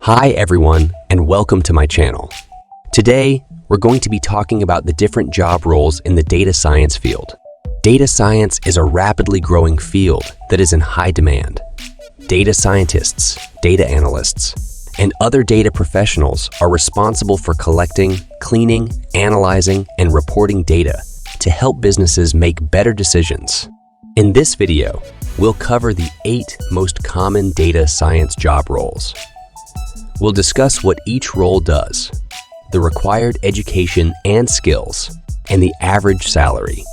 Hi everyone, and welcome to my channel. Today, we're going to be talking about the different job roles in the data science field. Data science is a rapidly growing field that is in high demand. Data scientists, data analysts, and other data professionals are responsible for collecting, cleaning, analyzing, and reporting data to help businesses make better decisions. In this video, we'll cover the 8 most common data science job roles. We'll discuss what each role does, the required education and skills, and the average salary.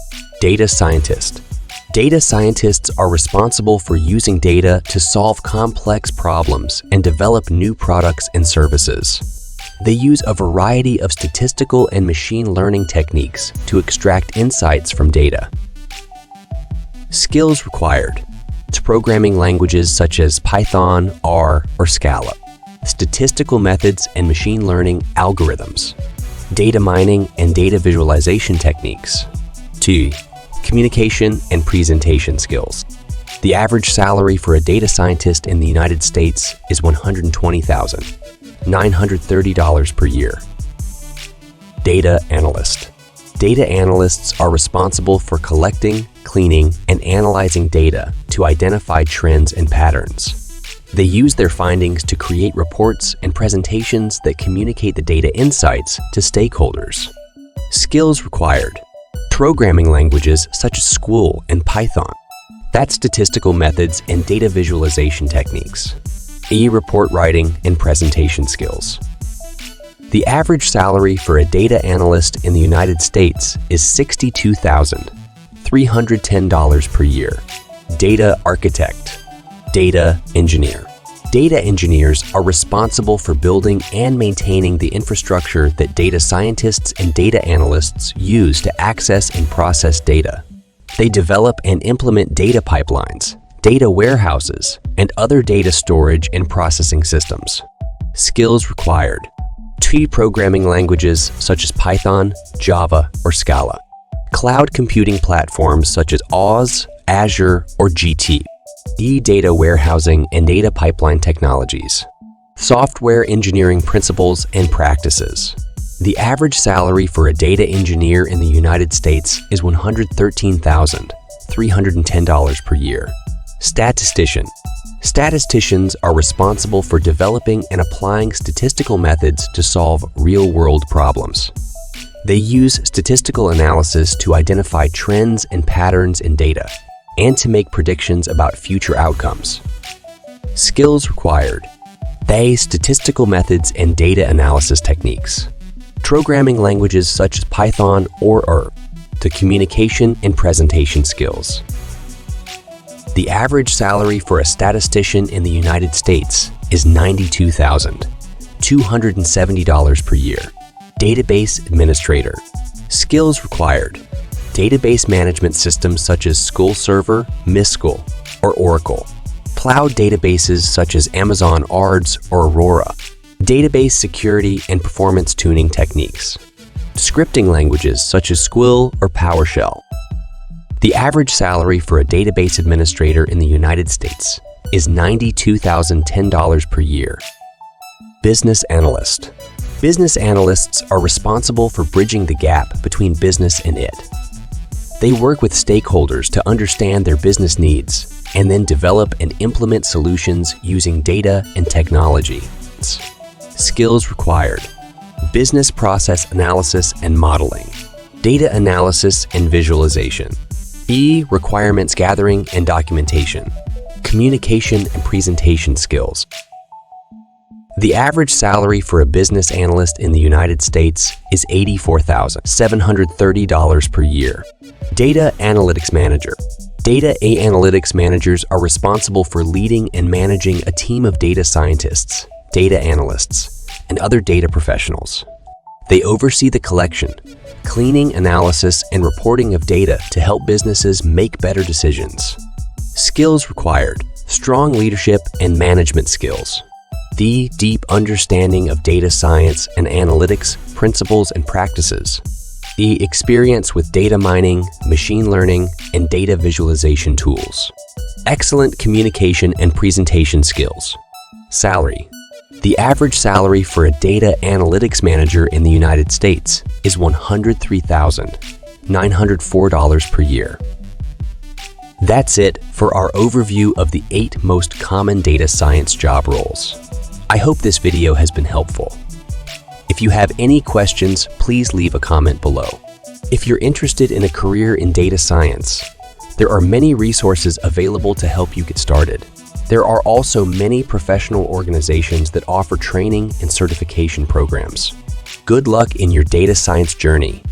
Data scientist. Data scientists are responsible for using data to solve complex problems and develop new products and services. They use a variety of statistical and machine learning techniques to extract insights from data. Skills required. It's programming languages such as Python, R, or Scala. Statistical methods and machine learning algorithms, data mining and data visualization techniques. 2. Communication and presentation skills. The average salary for a data scientist in the United States is $120,930 per year. Data analyst. Data analysts are responsible for collecting, cleaning, and analyzing data to identify trends and patterns. They use their findings to create reports and presentations that communicate the data insights to stakeholders. Skills required. Programming languages such as SQL and Python. That's statistical methods and data visualization techniques. Report writing and presentation skills. The average salary for a data analyst in the United States is $62,310 per year. Data architect. Data engineer. Data engineers are responsible for building and maintaining the infrastructure that data scientists and data analysts use to access and process data. They develop and implement data pipelines, data warehouses, and other data storage and processing systems. Skills required. 2 programming languages such as Python, Java, or Scala. Cloud computing platforms such as Oz, Azure, or GT. Data warehousing and data pipeline technologies. Software engineering principles and practices. The average salary for a data engineer in the United States is $113,310 per year. Statistician. Statisticians are responsible for developing and applying statistical methods to solve real-world problems. They use statistical analysis to identify trends and patterns in data, and to make predictions about future outcomes. Skills required. Statistical methods and data analysis techniques. Programming languages such as Python or R. To communication and presentation skills. The average salary for a statistician in the United States is $92,270 per year. Database administrator. Skills required. Database management systems such as SQL Server, MySQL, or Oracle. Cloud databases such as Amazon ARDS or Aurora. Database security and performance tuning techniques. Scripting languages such as Squill or PowerShell. The average salary for a database administrator in the United States is $92,010 per year. Business analyst. Business analysts are responsible for bridging the gap between business and it. They work with stakeholders to understand their business needs and then develop and implement solutions using data and technology. Skills required. Business process analysis and modeling. Data analysis and visualization. Requirements gathering and documentation. Communication and presentation skills. The average salary for a business analyst in the United States is $84,730 per year. Data analytics manager. Data analytics managers are responsible for leading and managing a team of data scientists, data analysts, and other data professionals. They oversee the collection, cleaning, analysis, and reporting of data to help businesses make better decisions. Skills required. Strong leadership and management skills. The deep understanding of data science and analytics principles and practices. The experience with data mining, machine learning, and data visualization tools. Excellent communication and presentation skills. Salary. The average salary for a data analytics manager in the United States is $103,904 per year. That's it for our overview of the 8 most common data science job roles. I hope this video has been helpful. If you have any questions, please leave a comment below. If you're interested in a career in data science, there are many resources available to help you get started. There are also many professional organizations that offer training and certification programs. Good luck in your data science journey.